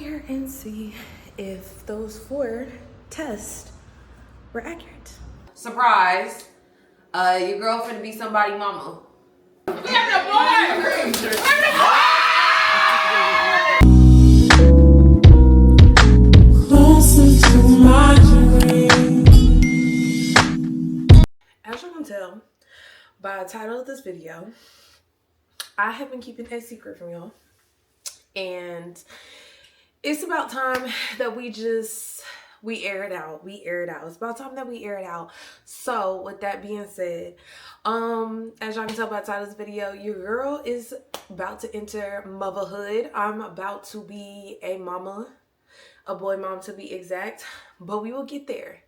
here and see if those 4 tests were accurate. Surprise! Your girl finna be somebody mama. We having a boy! We're having a boy! As you can tell by the title of this video, I have been keeping a secret from y'all. And it's about time that we air it out. It's about time that we air it out. So with that being said, as y'all can tell by the title of this video, your girl is about to enter motherhood. I'm about to be a mama, a boy mom to be exact, but we will get there.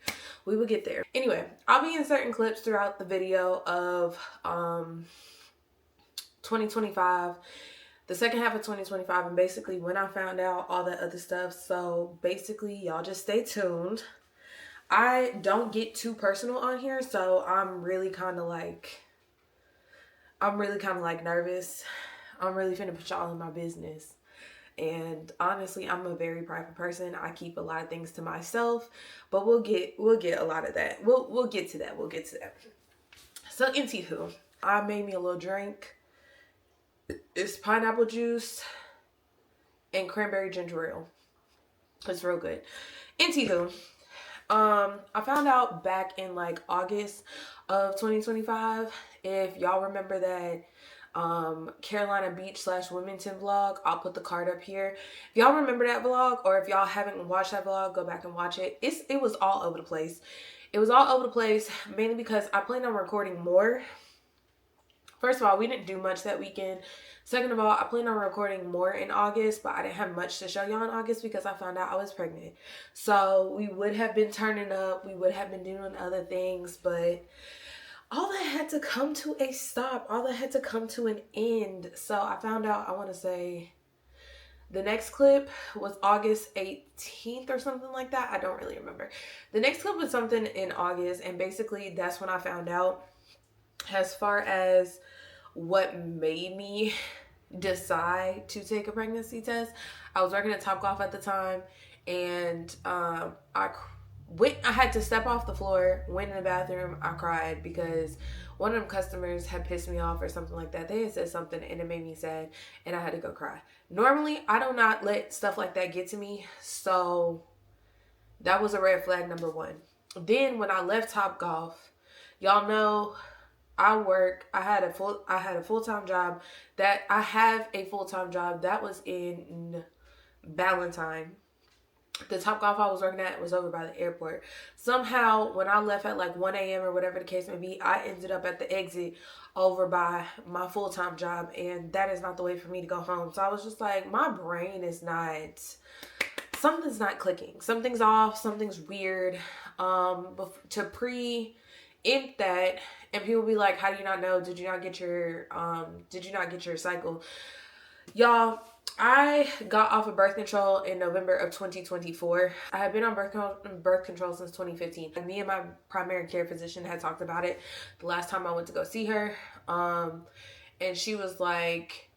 We will get there. Anyway, I'll be inserting clips throughout the video of 2025, the second half of 2025, and basically when I found out all that other stuff. So basically, y'all just stay tuned. I don't get too personal on here, so I'm really kind of like nervous. I'm really finna put y'all in my business. And honestly, I'm a very private person. I keep a lot of things to myself, but we'll get a lot of that. We'll get to that. We'll get to that. So anywho, I made me a little drink. It's pineapple juice and cranberry ginger ale. It's real good. Anywho, I found out back in like August of 2025. If y'all remember that Carolina Beach / Wilmington vlog, I'll put the card up here. If y'all remember that vlog, or if y'all haven't watched that vlog, go back and watch it. It was all over the place. It was all over the place, mainly because I planned on recording more. First of all, we didn't do much that weekend. Second of all, I planned on recording more in August, but I didn't have much to show y'all in August because I found out I was pregnant. So we would have been turning up. We would have been doing other things, but all that had to come to a stop. All that had to come to an end. So I found out, I want to say, the next clip was August 18th or something like that. I don't really remember. The next clip was something in August, and basically that's when I found out. As far as what made me decide to take a pregnancy test, I was working at Topgolf at the time, and I had to step off the floor, went in the bathroom. I cried because one of them customers had pissed me off or something like that. They had said something and it made me sad, and I had to go cry. Normally, I do not let stuff like that get to me, so that was a red flag number 1. Then when I left Topgolf, y'all know I had a full-time job. I have a full-time job that was in Valentine. The Topgolf I was working at was over by the airport. Somehow, when I left at like 1 a.m. or whatever the case may be, I ended up at the exit over by my full-time job, and that is not the way for me to go home. So I was just like, my brain is not, something's not clicking. Something's off. Something's weird. To preempt that, and people be like, how do you not know? Did you not get your cycle? Y'all, I got off of birth control in November of 2024. I have been on birth control since 2015. And me and my primary care physician had talked about it the last time I went to go see her. And she was like,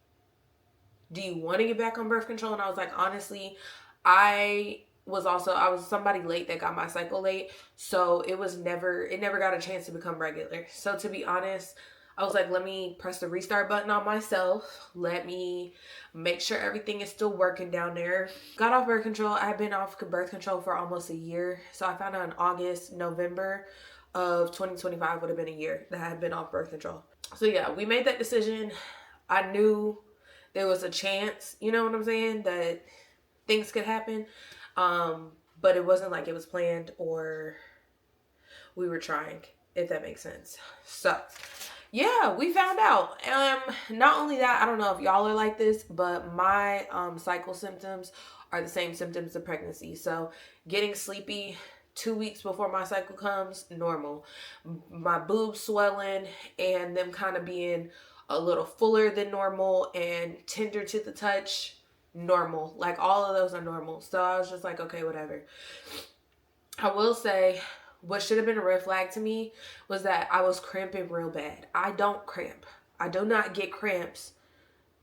do you want to get back on birth control? And I was like, honestly, I was somebody late that got my cycle late. So it never got a chance to become regular. So to be honest, I was like, let me press the restart button on myself. Let me make sure everything is still working down there. Got off birth control. I had been off birth control for almost a year. So I found out in November of 2025 would have been a year that I had been off birth control. So yeah, we made that decision. I knew there was a chance, you know what I'm saying, that things could happen. But it wasn't like it was planned or we were trying, if that makes sense. So yeah, we found out. Not only that, I don't know if y'all are like this, but my cycle symptoms are the same symptoms of pregnancy. So getting sleepy 2 weeks before my cycle comes, normal. My boobs swelling and them kind of being a little fuller than normal and tender to the touch, normal. Like all of those are normal. So I was just like, okay, whatever. I will say, what should have been a red flag to me was that I was cramping real bad. I don't cramp. I do not get cramps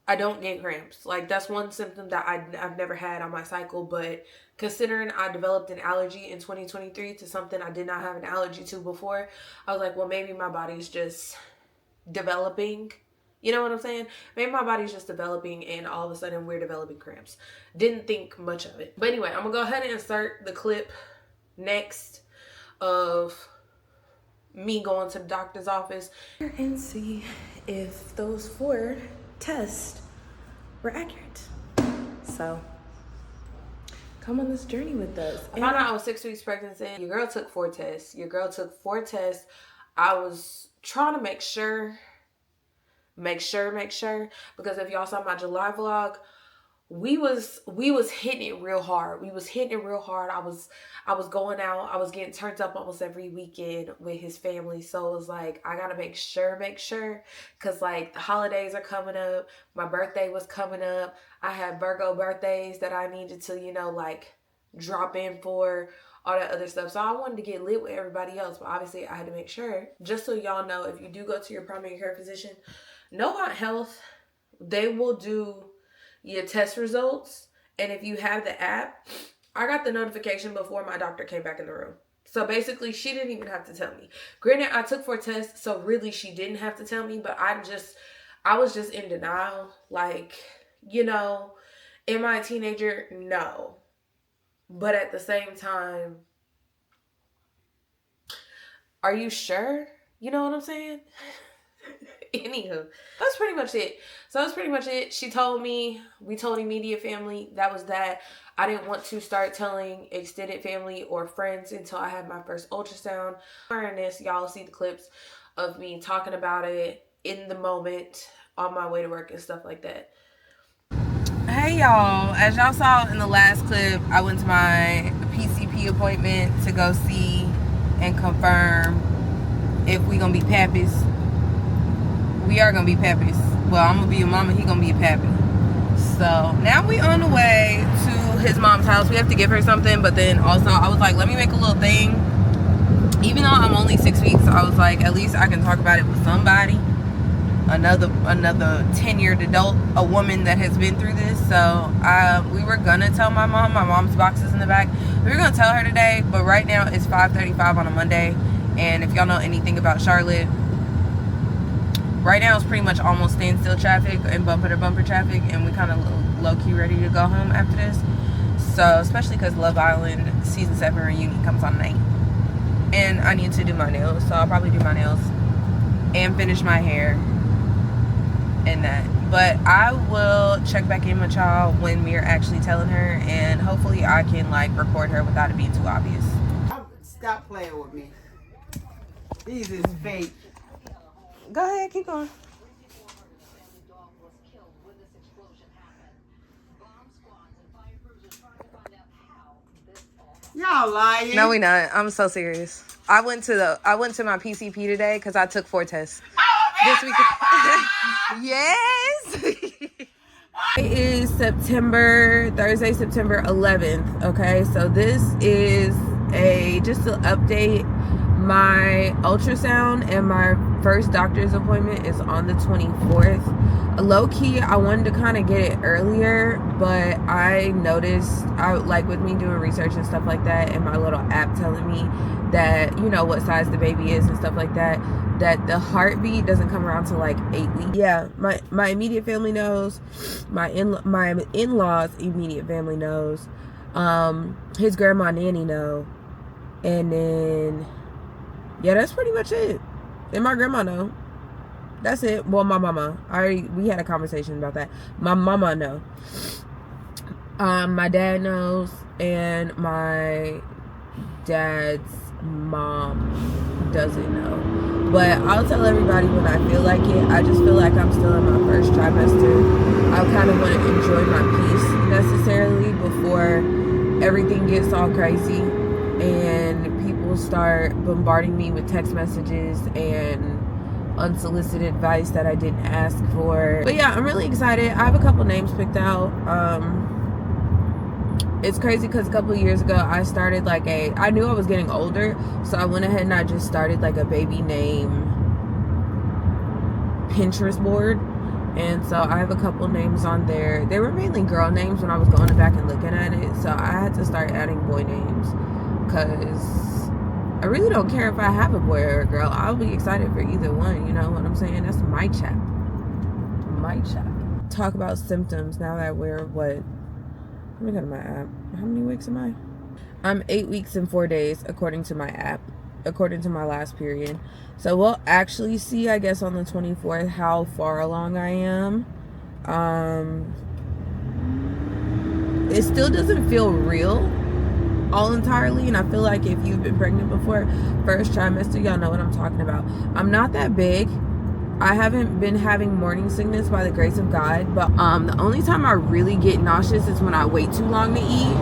I don't get cramps. Like, that's one symptom that I've never had on my cycle. But considering I developed an allergy in 2023 to something I did not have an allergy to before, I was like, well, maybe my body's just developing. You know what I'm saying? Maybe my body's just developing and all of a sudden we're developing cramps. Didn't think much of it. But anyway, I'm going to go ahead and insert the clip next of me going to the doctor's office and see if those 4 tests were accurate. So come on this journey with us. I found out I was 6 weeks pregnant. Your girl took 4 tests. I was trying to make sure, because if y'all saw my July vlog, we was hitting it real hard. I was going out. I was getting turned up almost every weekend with his family. So it was like, I gotta make sure, because like the holidays are coming up. My birthday was coming up. I had Virgo birthdays that I needed to, you know, like drop in for, all that other stuff. So I wanted to get lit with everybody else, but obviously I had to make sure. Just so y'all know, if you do go to your primary care physician, Novant Health, they will do your test results. And if you have the app, I got the notification before my doctor came back in the room. So basically, she didn't even have to tell me. Granted, I took 4 tests, so really she didn't have to tell me, but I was just in denial. Like, you know, am I a teenager? No. But at the same time, are you sure? You know what I'm saying? Anywho, that's pretty much it. So that's pretty much it. She told me, we told immediate family. That was that. I didn't want to start telling extended family or friends until I had my first ultrasound. During this, y'all see the clips of me talking about it in the moment on my way to work and stuff like that. Hey y'all, as y'all saw in the last clip, I went to my PCP appointment to go see and confirm if we gonna be pappies. We are gonna be pappies. Well, I'm gonna be a mama, he gonna be a pappy. So now we on the way to his mom's house. We have to give her something, but then also I was like, let me make a little thing. Even though I'm only 6 weeks, I was like, at least I can talk about it with somebody. Another tenured adult, a woman that has been through this. So we were gonna tell my mom. My mom's box is in the back. We were gonna tell her today, but right now it's 5:35 on a Monday, and if y'all know anything about Charlotte, right now it's pretty much almost standstill traffic and bumper to bumper traffic, and we kind of low-key ready to go home after this. So especially because Love Island season 7 reunion comes on 9, and I need to do my nails, so I'll probably do my nails and finish my hair and that. But I will check back in with y'all when we're actually telling her, and hopefully I can like record her without it being too obvious. Stop playing with me. These is fake. Go ahead, keep going. Y'all lying. No, we not. I'm so serious. I went to my PCP today because I took 4 tests this week. Yes. It is Thursday, September 11th. Okay, so this is just to update. My ultrasound and my first doctor's appointment is on the 24th. Low-key, I wanted to kind of get it earlier, but I noticed, with me doing research and stuff like that, and my little app telling me that, you know, what size the baby is and stuff like that, that the heartbeat doesn't come around till like 8 weeks. Yeah, my immediate family knows. My in-laws immediate family knows. His grandma and nanny know. And then, yeah, that's pretty much it. And my grandma know. That's it. Well, my mama. We had a conversation about that. My mama know. My dad knows, and my dad's mom doesn't know. But I'll tell everybody when I feel like it. I just feel like I'm still in my first trimester. I kind of want to enjoy my peace necessarily before everything gets all crazy and people start bombarding me with text messages and unsolicited advice that I didn't ask for. But yeah, I'm really excited. I have a couple names picked out. It's crazy because a couple of years ago I started I knew I was getting older, so I went ahead and I just started like a baby name Pinterest board, And so I have a couple names on there. They were mainly girl names when I was going back and looking at it. So I had to start adding boy names because I really don't care if I have a boy or a girl. I'll be excited for either one. You know what I'm saying? That's my chat. My chat. Talk about symptoms now that we're what? Let me go to my app. How many weeks am I? I'm 8 weeks and 4 days according to my app. According to my last period. So we'll actually see, I guess, on the 24th how far along I am. It still doesn't feel real all entirely, and I feel like if you've been pregnant before, first trimester, y'all know what I'm talking about. I'm not that big. I haven't been having morning sickness by the grace of God, but the only time I really get nauseous is when I wait too long to eat.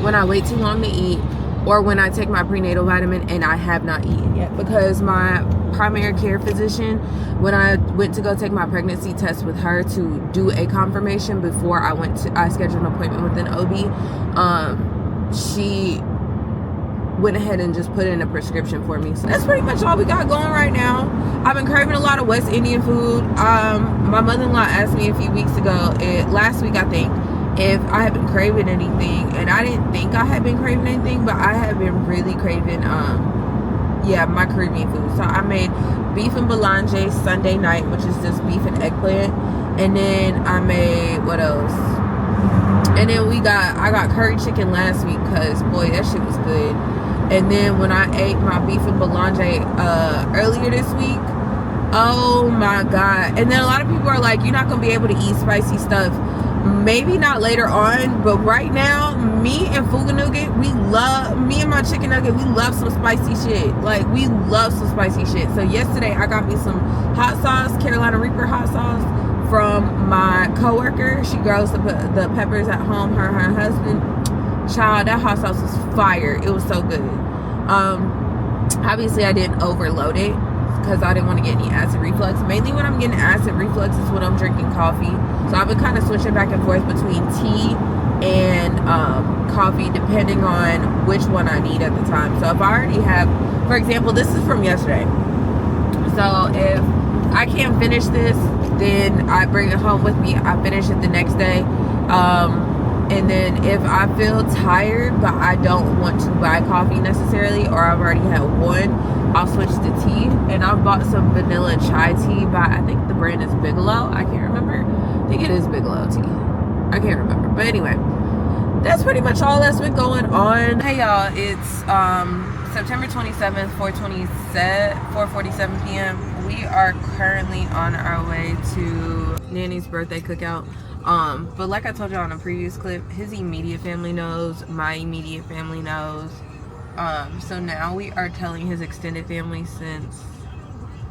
When I wait too long to eat, or when I take my prenatal vitamin and I have not eaten yet, because my primary care physician, when I went to go take my pregnancy test with her to do a confirmation before I scheduled an appointment with an OB, she went ahead and just put in a prescription for me. So that's pretty much all we got going right now. I've been craving a lot of West Indian food. My mother-in-law asked me a few weeks ago, last week I think, if I have been craving anything, and I didn't think I had been craving anything, but I have been really craving my Caribbean food. So I made beef and boulange Sunday night, which is just beef and eggplant, and then I made what else? And then I got curry chicken last week because boy, that shit was good. And then when I ate my beef and boulange earlier this week, oh my god. And then a lot of people are like, you're not gonna be able to eat spicy stuff. Maybe not later on, but right now, me and Fuga Nugget, me and my chicken nugget, we love some spicy shit. Like, we love some spicy shit. So yesterday, I got me some hot sauce, Carolina Reaper hot sauce, from my coworker. She grows the peppers at home, her and her husband. Child, that hot sauce was fire. It was so good. Obviously, I didn't overload it because I didn't want to get any acid reflux. Mainly when I'm getting acid reflux is when I'm drinking coffee. So I've been kind of switching back and forth between tea and coffee depending on which one I need at the time. So if I already have, for example, this is from yesterday. So if I can't finish this, then I bring it home with me. I finish it the next day. And then if I feel tired but I don't want to buy coffee necessarily, or I've already had one, I'll switch to tea. And I've bought some vanilla chai tea by, I think the brand is Bigelow. I can't remember. I think it is Bigelow tea. I can't remember. But anyway, that's pretty much all that's been going on. Hey y'all, it's September 27th, 4:47 p.m. We are currently on our way to Nanny's birthday cookout. But like I told y'all in a previous clip, his immediate family knows, my immediate family knows. So now we are telling his extended family since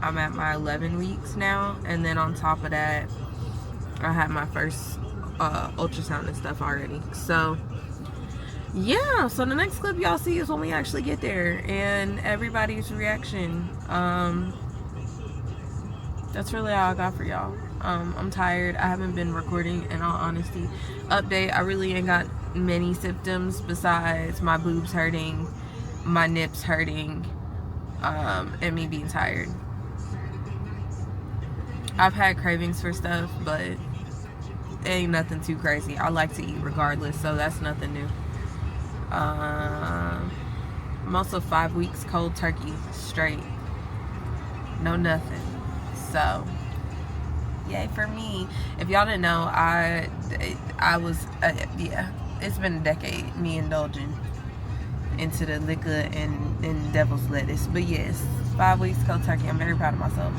I'm at my 11 weeks now. And then on top of that, I had my first ultrasound and stuff already. So yeah, so the next clip y'all see is when we actually get there and everybody's reaction. That's really all I got for y'all. I'm tired. I haven't been recording, in all honesty. Update, I really ain't got many symptoms besides my boobs hurting, my nips hurting, and me being tired. I've had cravings for stuff, but it ain't nothing too crazy. I like to eat regardless, so that's nothing new. I'm also 5 weeks cold turkey straight. No nothing. So yay for me. If y'all didn't know, I was yeah, it's been a decade me indulging into the liquor and devil's lettuce. But yes, 5 weeks cold turkey. I'm very proud of myself.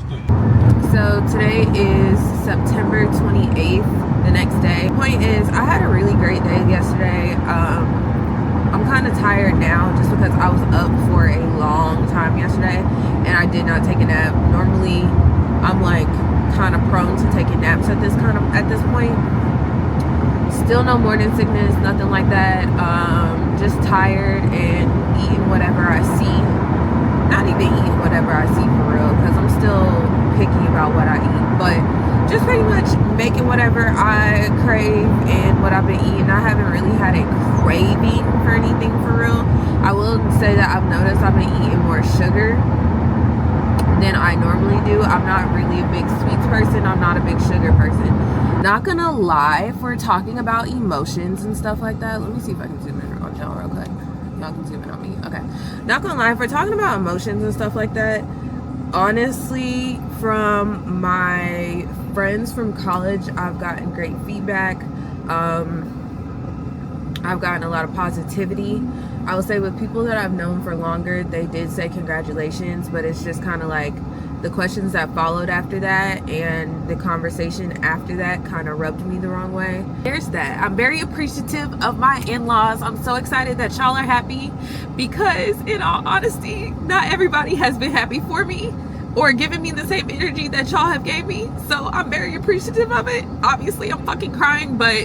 So today is September 28th, the next day. Point is, I had a really great day yesterday. I'm kind of tired now just because I was up for a long time yesterday and I did not take a nap. Normally I'm like kind of prone to taking naps at this point. Still no morning sickness, nothing like that. Just tired and eating whatever I see. Not even eating whatever I see for real, because I'm still picky about what I eat, but just pretty much making whatever I crave and what I've been eating. I haven't really had a craving for anything for real. I will say that I've noticed I've been eating more sugar, than I normally do. I'm not really a big sweets person. I'm not a big sugar person. Not gonna lie, if we're talking about emotions and stuff like that, let me see if I can zoom in on y'all real quick. Y'all can zoom in on me. Okay. Not gonna lie, if we're talking about emotions and stuff like that, honestly, from my friends from college, I've gotten great feedback. I've gotten a lot of positivity. I would say with people that I've known for longer, they did say congratulations, but it's just kind of like the questions that followed after that and the conversation after that kind of rubbed me the wrong way. There's that. I'm very appreciative of my in-laws. I'm so excited that y'all are happy because, in all honesty, not everybody has been happy for me or giving me the same energy that y'all have gave me. So I'm very appreciative of it. Obviously, I'm fucking crying, but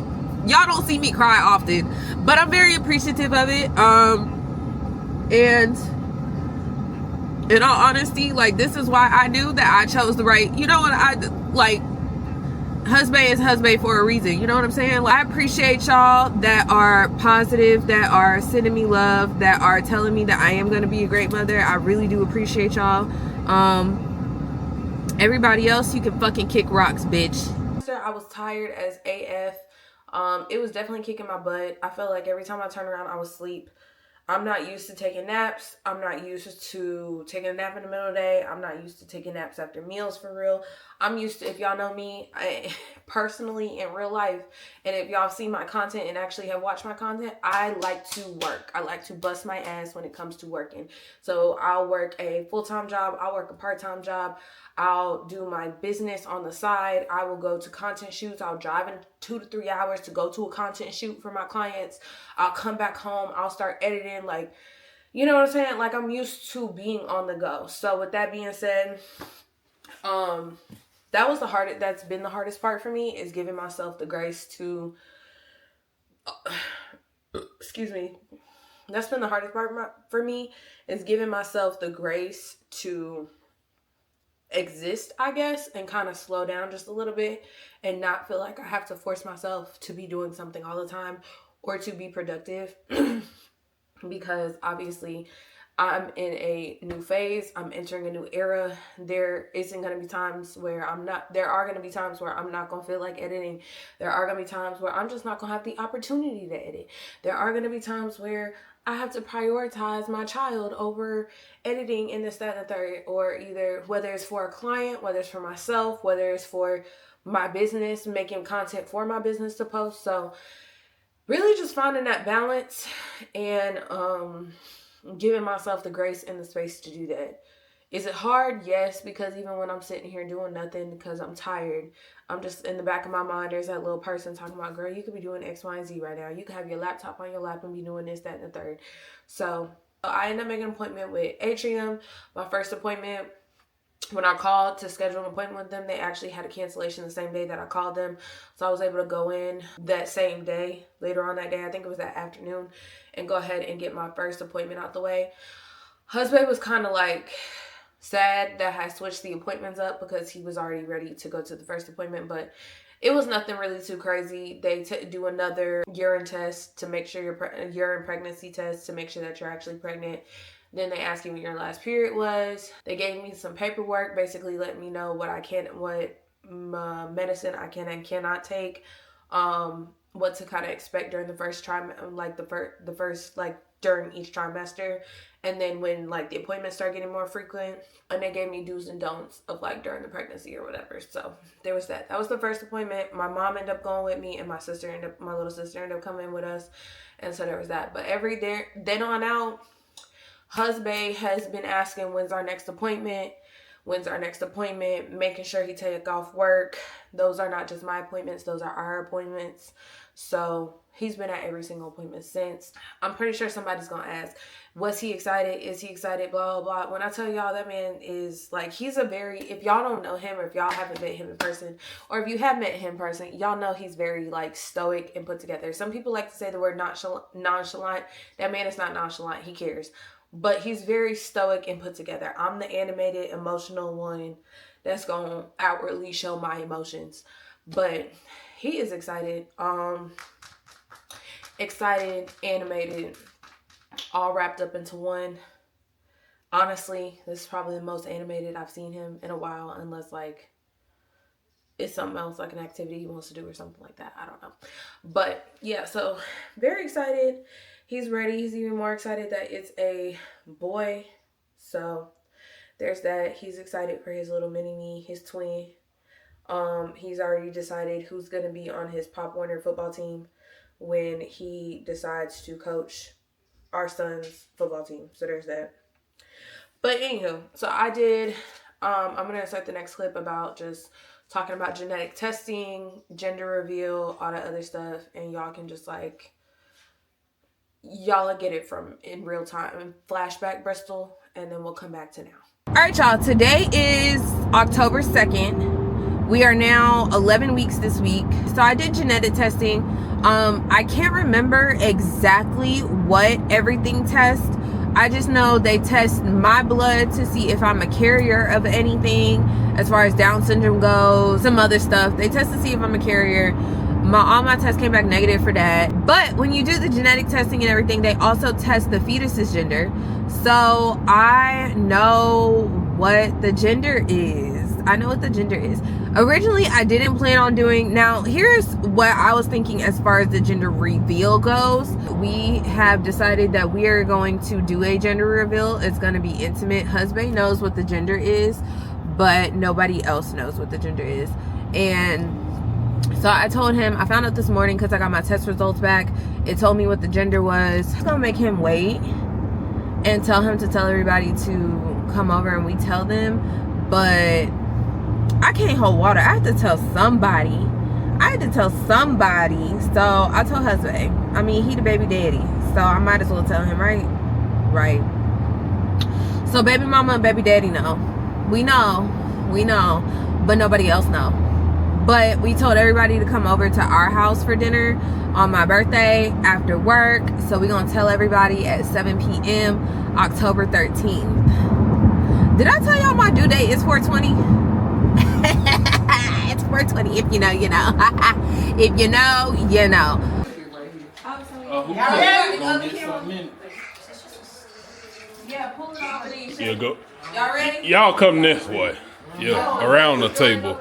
y'all don't see me cry often, but I'm very appreciative of it. And in all honesty, like, this is why I knew that I chose the right, you know what, husband is husband for a reason, you know what I'm saying? Like, I appreciate y'all that are positive, that are sending me love, that are telling me that I am going to be a great mother. I really do appreciate y'all. Everybody else, you can fucking kick rocks, bitch. I was tired as AF. It was definitely kicking my butt. I felt like every time I turned around, I was asleep. I'm not used to taking naps. I'm not used to taking a nap in the middle of the day. I'm not used to taking naps after meals for real. I'm used to, if y'all know me personally in real life, and if y'all see my content and actually have watched my content, I like to work. I like to bust my ass when it comes to working. So I'll work a full-time job. I'll work a part-time job. I'll do my business on the side. I will go to content shoots. I'll drive in 2 to 3 hours to go to a content shoot for my clients. I'll come back home. I'll start editing. Like, you know what I'm saying? Like, I'm used to being on the go. So with that being said, that's been the hardest part for me, is giving myself the grace to, excuse me. That's been the hardest part for me, is giving myself the grace to exist, I guess, and kind of slow down just a little bit and not feel like I have to force myself to be doing something all the time or to be productive. Because obviously I'm in a new phase. I'm entering a new era. There are going to be times where I'm not going to feel like editing. There are going to be times where I'm just not going to have the opportunity to edit. There are going to be times where I have to prioritize my child over editing in this, that, and the third, or either whether it's for a client, whether it's for myself, whether it's for my business, making content for my business to post. So really just finding that balance and giving myself the grace and the space to do that. Is it hard? Yes, because even when I'm sitting here doing nothing because I'm tired, I'm just, in the back of my mind, there's that little person talking about, girl, you could be doing X, Y, and Z right now. You could have your laptop on your lap and be doing this, that, and the third. So I ended up making an appointment with Atrium. My first appointment, when I called to schedule an appointment with them, they actually had a cancellation the same day that I called them. So I was able to go in that same day, later on that day, I think it was that afternoon, and go ahead and get my first appointment out the way. Husband was kind of like sad that I switched the appointments up because he was already ready to go to the first appointment, but it was nothing really too crazy. They do another urine test to make sure urine pregnancy test to make sure that you're actually pregnant. Then they asked me when your last period was. They gave me some paperwork, basically letting me know what medicine I can and cannot take, what to kind of expect during the first trimester, like the first like during each trimester, and then when like the appointments start getting more frequent. And they gave me do's and don'ts of like during the pregnancy or whatever. So there was that. That was the first appointment. My mom ended up going with me, and my little sister ended up coming with us, and so there was that. But then on out, husband has been asking when's our next appointment, making sure he take off work. Those are not just my appointments, those are our appointments. So he's been at every single appointment since. I'm pretty sure somebody's gonna ask, was he excited? Is he excited? Blah, blah, blah. When I tell y'all, that man is like, if y'all don't know him, or if y'all haven't met him in person, or if you have met him in person, y'all know he's very like stoic and put together. Some people like to say the word nonchalant. That man is not nonchalant. He cares. But he's very stoic and put together. I'm the animated, emotional one that's going to outwardly show my emotions. But he is excited. Excited, animated, all wrapped up into one. Honestly, this is probably the most animated I've seen him in a while, unless like it's something else, like an activity he wants to do or something like that. I don't know. But yeah, so very excited. He's ready. He's even more excited that it's a boy. So there's that. He's excited for his little mini-me, his twin. He's already decided who's going to be on his Pop Warner football team when he decides to coach our son's football team. So there's that. But anywho, so I did, I'm going to start the next clip about just talking about genetic testing, gender reveal, all that other stuff. And y'all can just like, y'all will get it from in real time. Flashback Bristol, and then we'll come back to now. All right, y'all. Today is October 2nd. We are now 11 weeks this week. So I did genetic testing. I can't remember exactly what everything tests. I just know they test my blood to see if I'm a carrier of anything as far as Down syndrome goes, some other stuff. They test to see if I'm a carrier. All my tests came back negative for that. But when you do the genetic testing and everything, they also test the fetus's gender. So I know what the gender is. I know what the gender is. Originally, I didn't plan on doing. Now, here's what I was thinking as far as the gender reveal goes. We have decided that we are going to do a gender reveal. It's going to be intimate. Husband knows what the gender is, but nobody else knows what the gender is. And so I told him, I found out this morning because I got my test results back. It told me what the gender was. It's going to make him wait and tell him to tell everybody to come over and we tell them. But I can't hold water. I have to tell somebody. So I told husband. I mean, he the baby daddy. So I might as well tell him, right? Right. So baby mama and baby daddy know. We know. But nobody else know. But we told everybody to come over to our house for dinner on my birthday after work. So we're going to tell everybody at 7 p.m. October 13th. Did I tell y'all my due date is 4/20? It's 4/20. If you know, you know. If you know, you know. Yeah, pull it off of these. Yeah, go. Y'all ready? Y'all come this way. Yeah, around the table.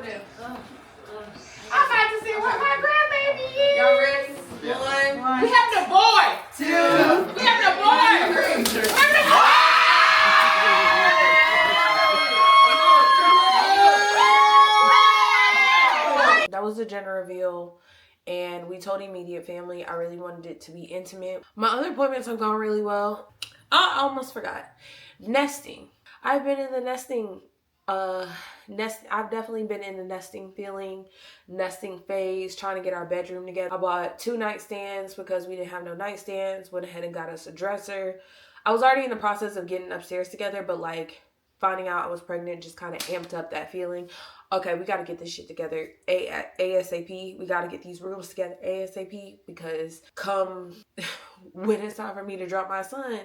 I'm about to see what my grandbaby is. Y'all ready? One. We have the boy. Two. We have the boy. We have the boy. That was the gender reveal, and we told immediate family. I really wanted it to be intimate. My other appointments have gone really well. I almost forgot. Nesting. I've been in the nesting I've definitely been in the nesting phase, trying to get our bedroom together. I bought 2 nightstands because we didn't have no nightstands. Went ahead and got us a dresser. I was already in the process of getting upstairs together, but like finding out I was pregnant just kind of amped up that feeling. Okay, we got to get this shit together ASAP. We got to get these rooms together ASAP, because come when it's time for me to drop my son,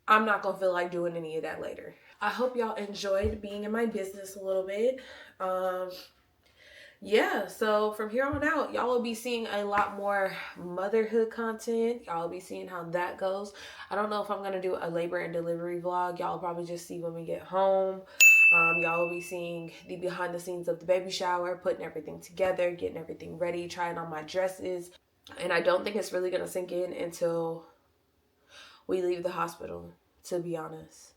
I'm not going to feel like doing any of that later. I hope y'all enjoyed being in my business a little bit. Yeah, so from here on out, y'all will be seeing a lot more motherhood content. Y'all will be seeing how that goes. I don't know if I'm going to do a labor and delivery vlog. Y'all will probably just see when we get home. Y'all will be seeing the behind the scenes of the baby shower, putting everything together, getting everything ready, trying on my dresses. And I don't think it's really going to sink in until we leave the hospital, to be honest.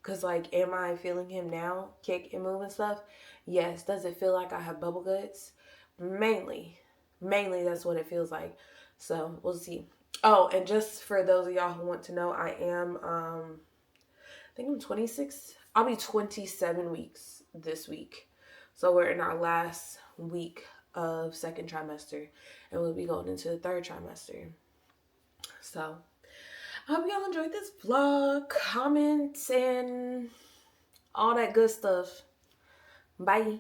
Because, like, am I feeling him now, kick and move and stuff? Yes. Does it feel like I have bubble guts? Mainly that's what it feels like. So, we'll see. Oh, and just for those of y'all who want to know, I am, I think I'm 26. I'll be 27 weeks this week. So, we're in our last week of 2nd trimester. And we'll be going into the 3rd trimester. So, I hope y'all enjoyed this vlog. Comment and all that good stuff. Bye.